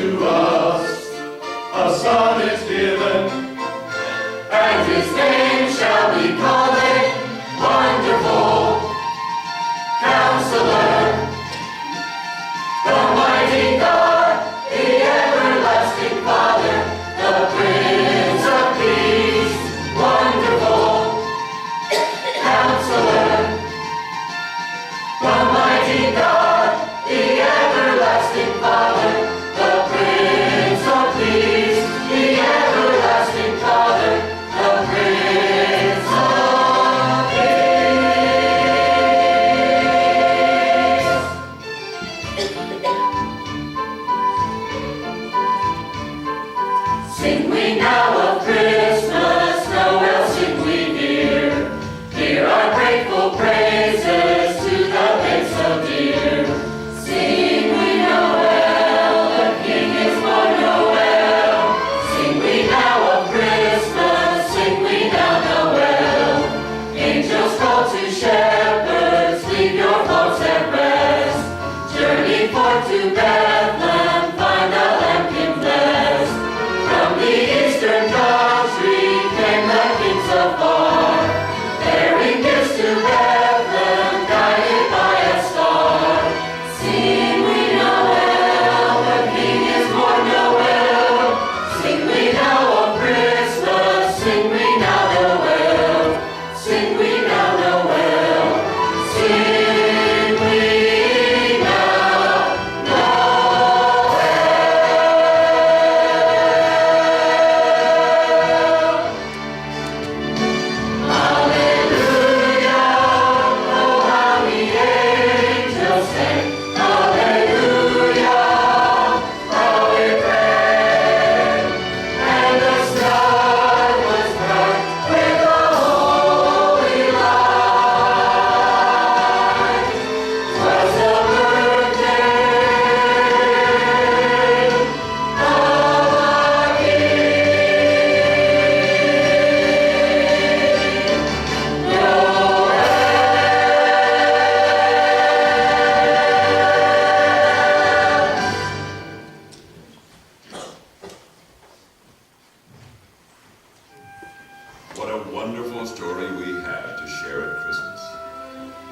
to us a Son is given, and his name shall be called Wonderful Counselor, the mighty God, the everlasting Father, the Prince of Peace. Wonderful Counselor, the mighty God, the everlasting Father, the Prince of Peace, the everlasting Father, the Prince of Peace. Sing we now of Christmas, Noel sing we here. Hear our grateful praises to the babe so dear. Sing we Noel, the King is born Noel. Sing we now of Christmas, sing we now Noel. Angels call to shepherds, leave your flocks at rest. Journey forth to Bethlehem, find the lambkin blessed. From the eastern country came the kings of far, bearing gifts to Bethlehem, guided by a star. Sing we Noel, the King is born Noel. Sing we now of Christmas, sing we now Noel. Sing we now Noel. Sing we now Noel. Hallelujah, oh how the angels sing. Hallelujah, how we pray. And the star was bright with a holy light. 'Twas the birthday of our What a wonderful story we have to share at Christmas.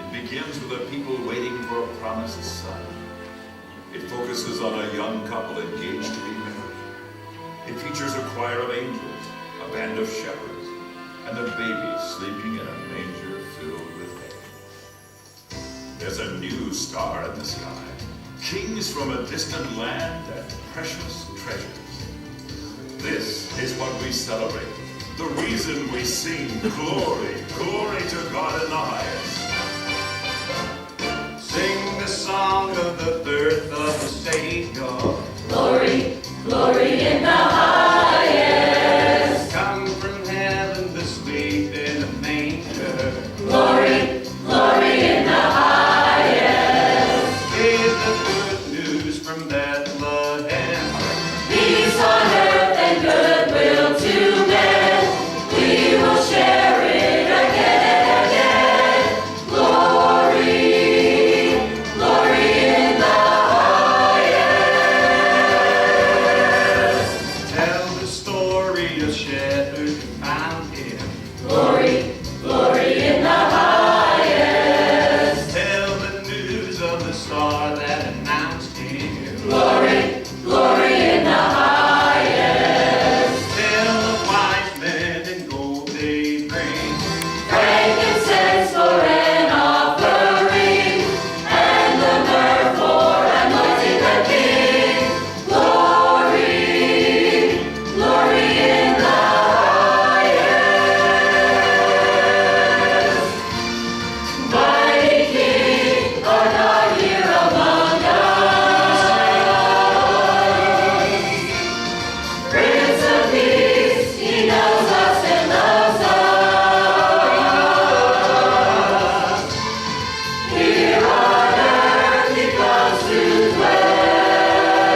It begins with a people waiting for a promised son. It focuses on a young couple engaged to be married. It features a choir of angels, a band of shepherds, and a baby sleeping in a manger filled with hay. There's a new star in the sky, kings from a distant land, and precious treasures. This is what we celebrate. The reason we sing glory, glory to God in the highest. Sing the song of the birth of the Savior. Glory, glory in the highest. Come from heaven to sleep in a manger. Glory, glory in the highest. Is the good news from Bethlehem. Peace on earth and goodwill to men. We will share it again and again. Glory, glory in the highest. Tell the story of shepherds who found him. Glory, glory in the highest. Tell the news of the star that announced him. Glory, glory in the highest. Tell of wise men and gold they bring. Frankincense for an offering, and the myrrh for anointing the King. Glory, glory in the highest. Mighty King, art thou here among us? Prince of Peace, he knows us and loves us. Here on earth he comes to dwell.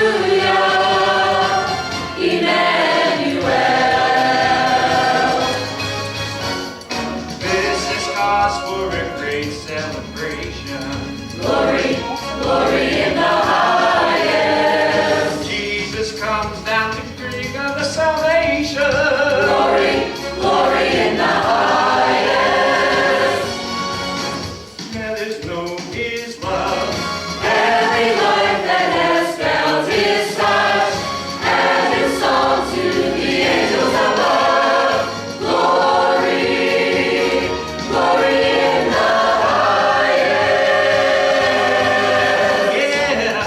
Hallelujah, Emmanuel. This is cause for a great celebration. Glory, glory in the highest. Jesus comes down to bring us the salvation. Glory, glory in the highest. Let us know his love. Every life that has felt his touch, and his song to the angels above. Glory, glory in the highest. Yeah.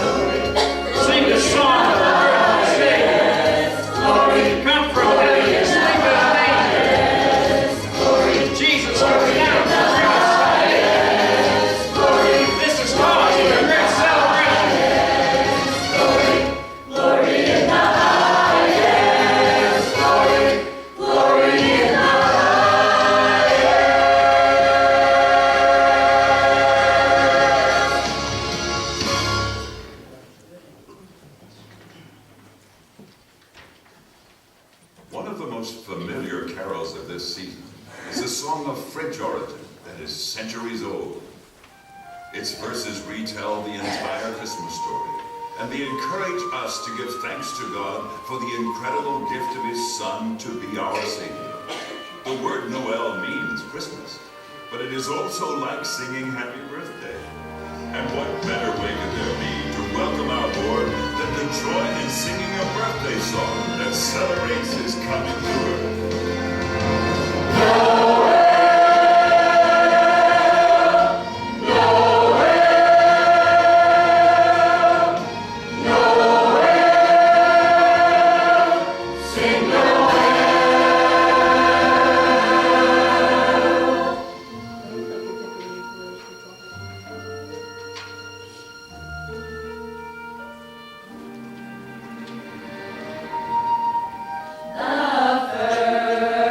Sing the song of the birth Savior. Glory, Come from heaven, sleep with angels. glory, Jesus comes down to bring us salvation. glory, This is cause for a great celebration. glory in the highest. Glory, glory in the One of the most familiar carols of this season is a song of French origin that is centuries old. Its verses retell the entire Christmas story, and they encourage us to give thanks to God for the incredible gift of his Son to be our Savior. The word Noel means Christmas, but it is also like singing Happy Birthday. And what better way could there be to welcome our Lord than to join in singing a birthday song that celebrates his coming to earth? Sing Noel. The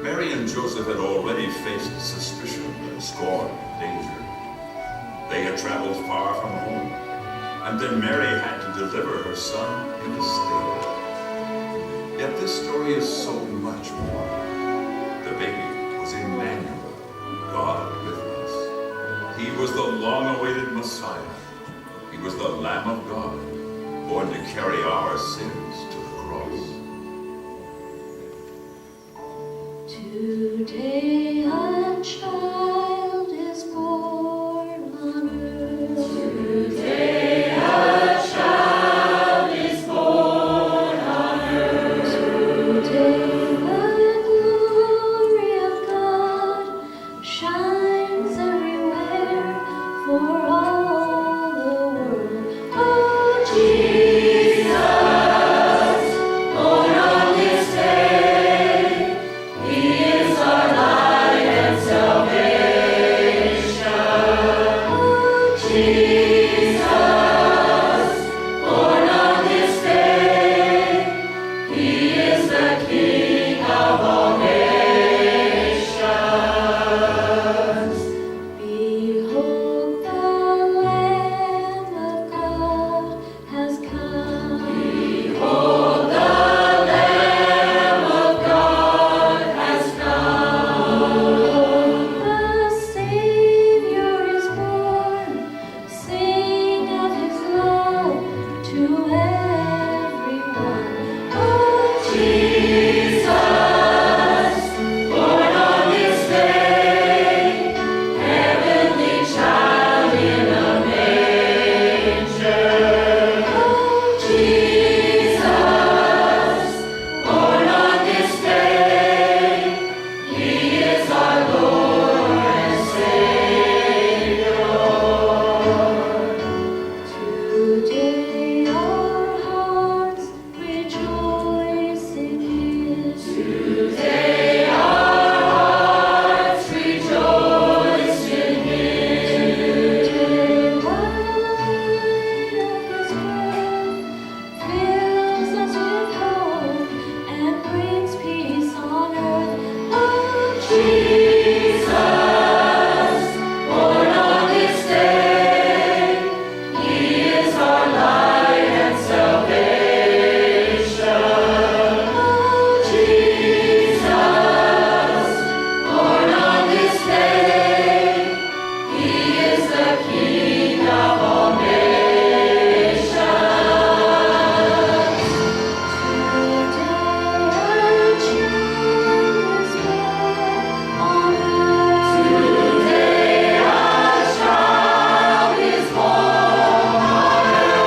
Mary and Joseph had already faced suspicion and scorn and danger. They had traveled far from home, and then Mary had to deliver her son in a stable. Yet this story is so much more. The baby was Emmanuel, God with us. He was the long-awaited Messiah. He was the Lamb of God, born to carry our sins to the cross. Today a child is born on earth. Today a child is born on earth. Today the glory of God shines everywhere for all the world. Oh, Jesus, born on this day, He is our light and salvation. Oh, Jesus, born on this day, He is the King of all nations. Behold, the Lamb of God has come. Behold, the Lamb of God has come. The Savior is born. Sing of His love to everyone. Oh, Jesus, born on this day, heavenly child in a manger. Oh, Jesus, born on this day, He is our Lord and Savior. Today our hearts rejoice in Him. Today our hearts rejoice in Him. Today the light of His birth fills us with hope and brings peace on earth. Oh, Jesus, born on this day, He is our light and salvation. Oh, Jesus, born on this day, He is the King of all nations. Today a child is born on earth.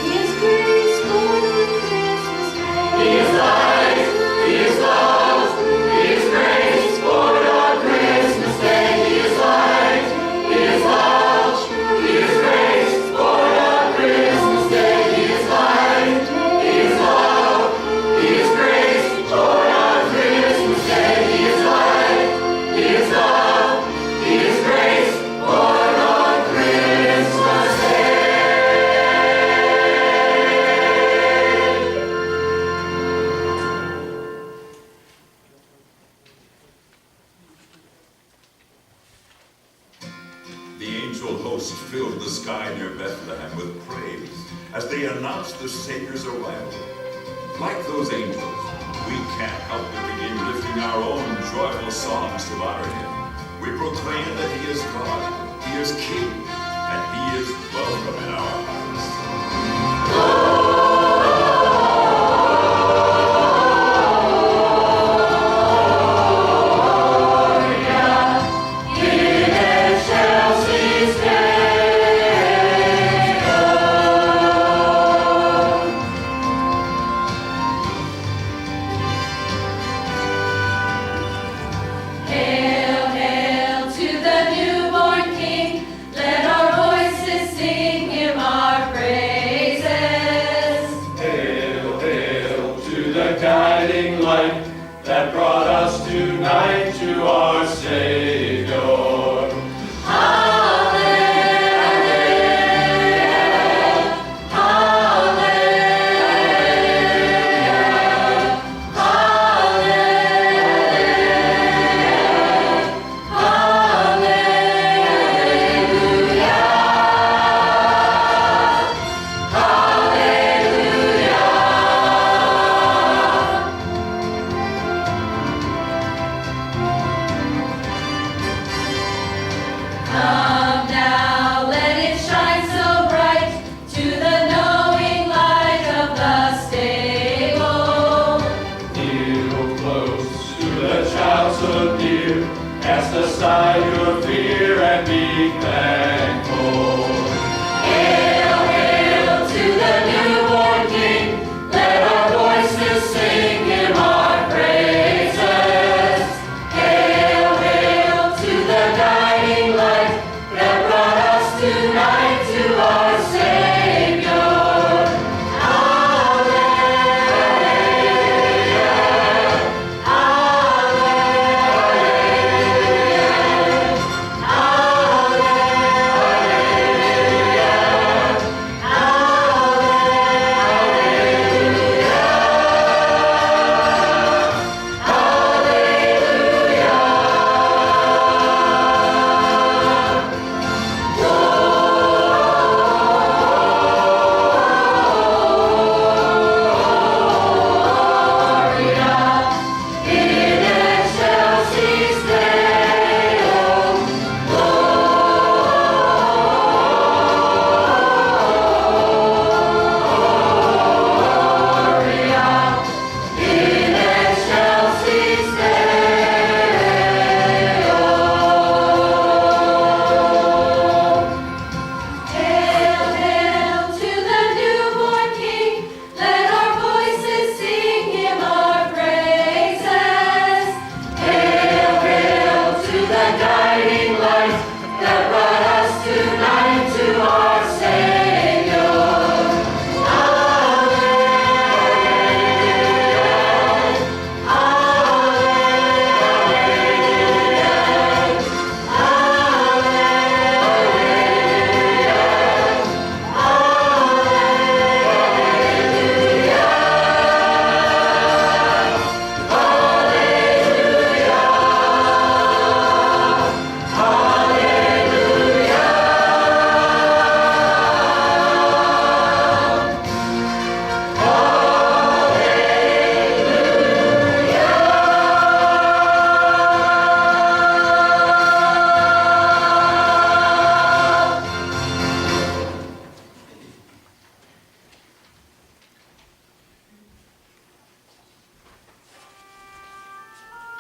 He is grace born on Christmas Day. He is light, He is love, He is grace born on Christmas Day. He is light, He is love, He is grace born on Christmas Day. He is light, He is love, He is grace born on Christmas Day. He is light, He is love, He is grace born on Christmas Day. The angel host filled the sky near Bethlehem with praise as they announced the Savior's arrival. Like those angels, we can't help but begin lifting our own joyful songs to honor Him. We proclaim that He is God, He is King, and He is welcome in our hearts. In Chelsea's day, Hail, hail to the newborn King! Let our voices sing Him our praises. Hail, hail to the guiding light that brought us tonight to our Savior. Hallelujah, hallelujah, be thankful. Hail, hail to the newborn King. Let our voices sing him our praises. Hail, hail to the guiding light that brought us tonight to our Savior.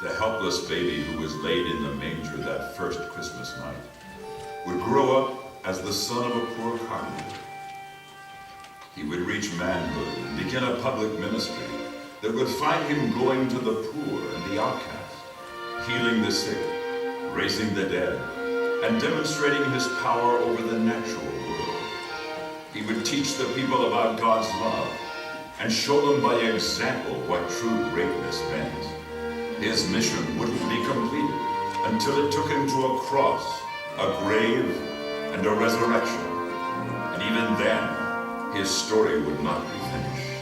The helpless baby who was laid in the manger that first Christmas night would grow up as the son of a poor carpenter. He would reach manhood and begin a public ministry that would find him going to the poor and the outcast, healing the sick, raising the dead, and demonstrating his power over the natural world. He would teach the people about God's love and show them by example what true greatness meant. His mission wouldn't be completed until it took him to a cross, a grave, and a resurrection. And even then, his story would not be finished.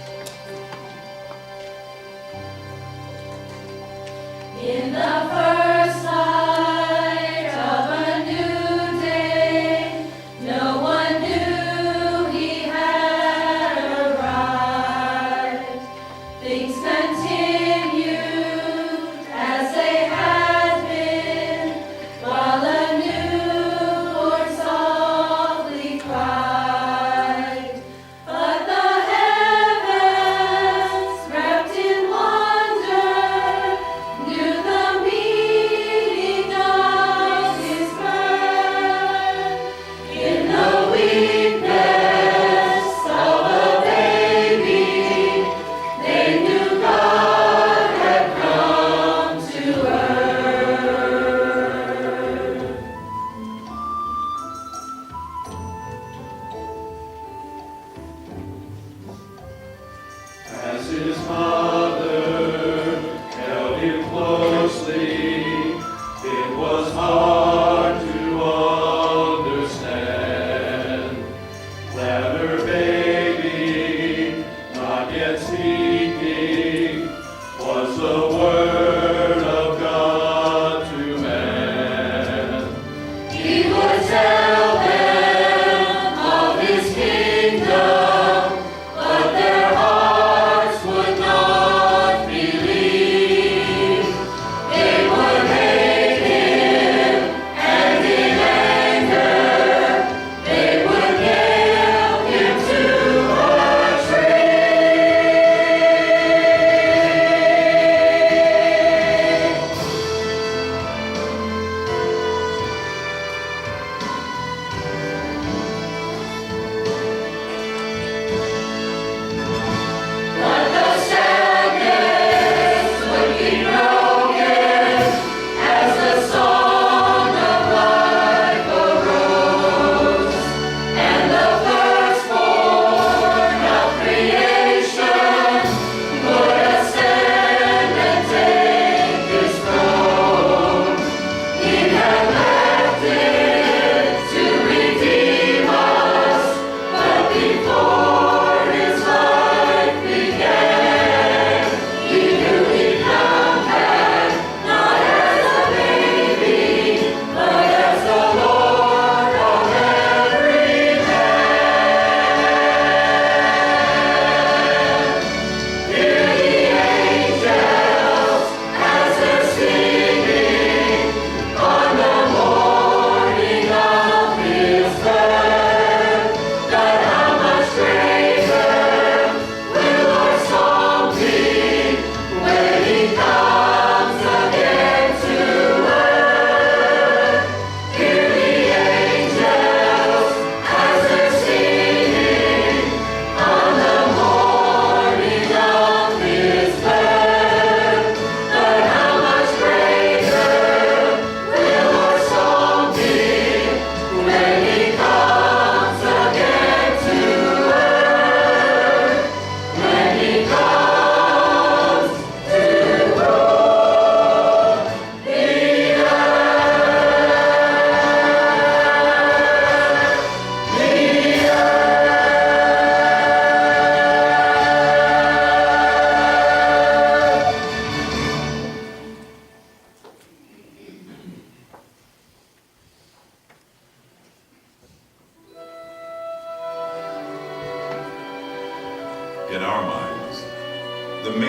In the first light of a new day, no one knew he had arrived. Things continued as they had been, while a newborn softly cried. But the heavens, wrapped in wonder, knew the meaning of his birth. In the weakness of a baby, they knew God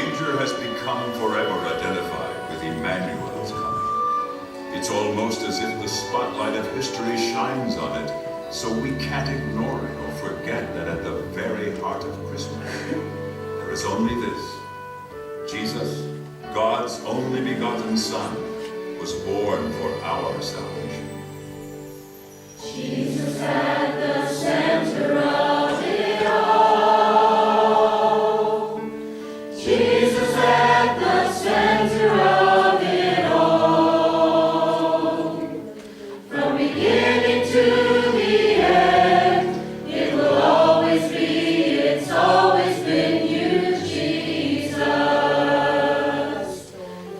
manger has become forever identified with Emmanuel's coming. It's almost as if the spotlight of history shines on it, so we can't ignore it or forget that at the very heart of Christmas, there is only this. Jesus, God's only begotten Son, was born for our salvation. Jesus at the center of it all. Jesus at the center of it all. From beginning to the end, it will always be, it's always been you, Jesus.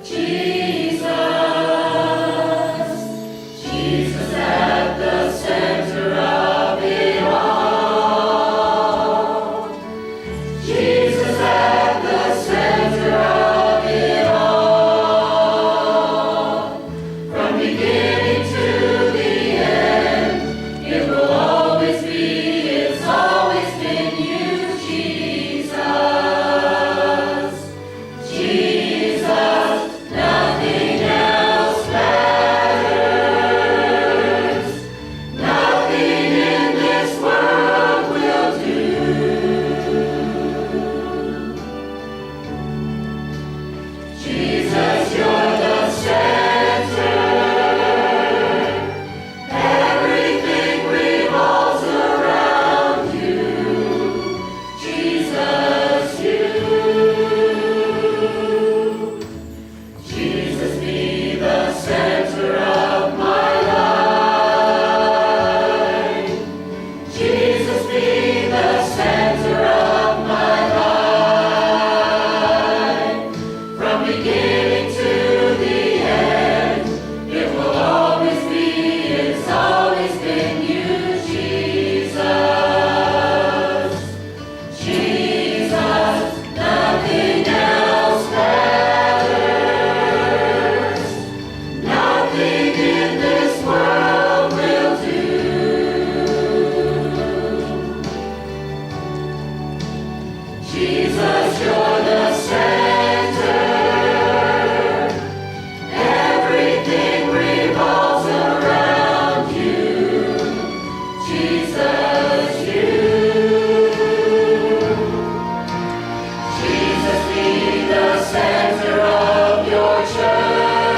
Jesus. Jesus at the center of it all. Jesus at the center of it all. From beginning to the end, it will always be, it's always been you, Jesus. Jesus, nothing else matters. Nothing in this world will do. Jesus, you're the center. Everything revolves around you. Jesus, you. Jesus, be the center of my life. Jesus, be the center of my life. From beginning to the end, it will always be, it's always been you, Jesus. Jesus, nothing else matters. Nothing in this world will do. Jesus, you're the center. Everything revolves around you. Jesus, you. Jesus, be the center of your church.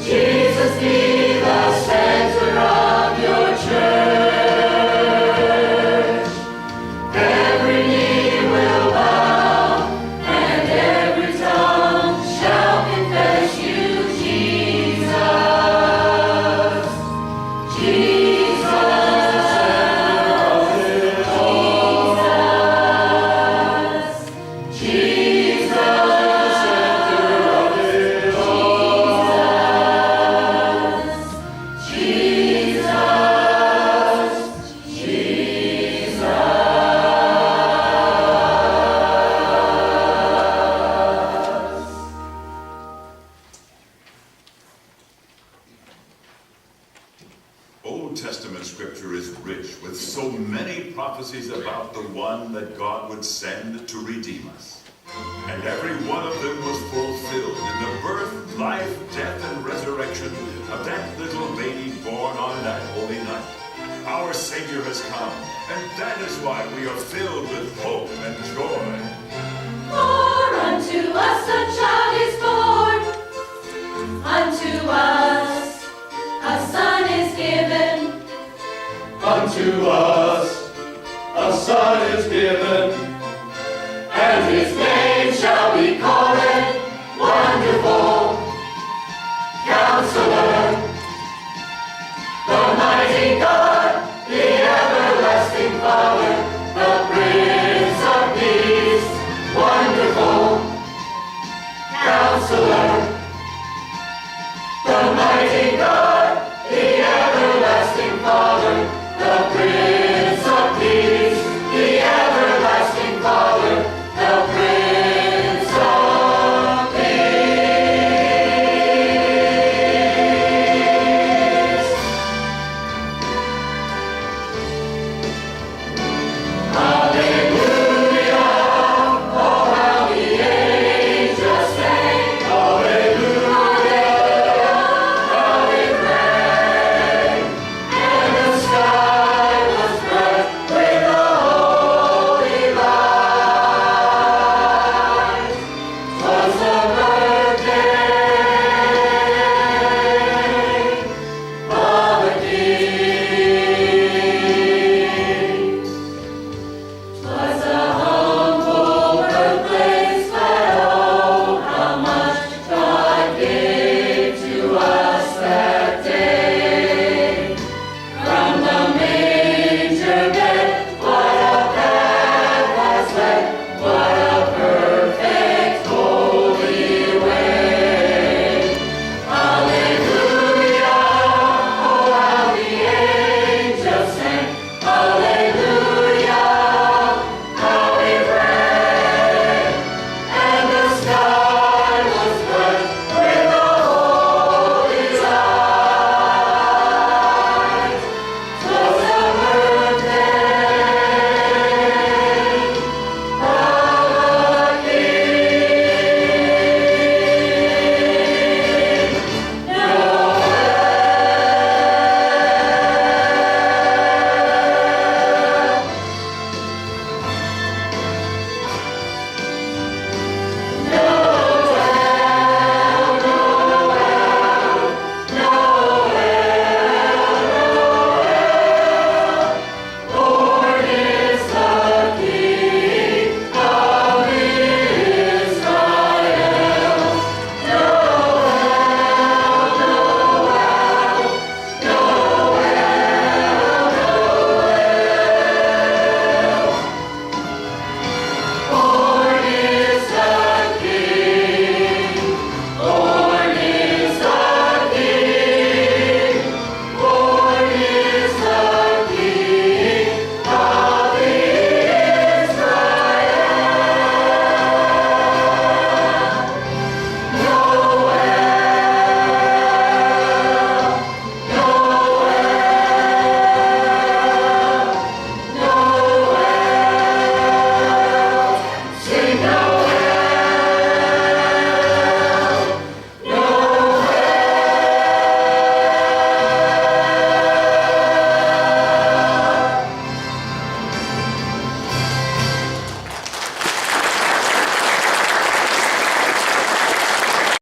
Jesus, be the center of your church. Every knee will bow, and every tongue shall confess you, Jesus. Jesus. Jesus. Old Testament scripture is rich with so many prophecies about the one that God would send to redeem us. And every one of them was fulfilled in the birth, life, death, and resurrection of that little baby born on that holy night. Our Savior has come, and that is why we are filled with hope and joy. For unto us a child is born, unto us a son is given, Unto us a Son is given, and his name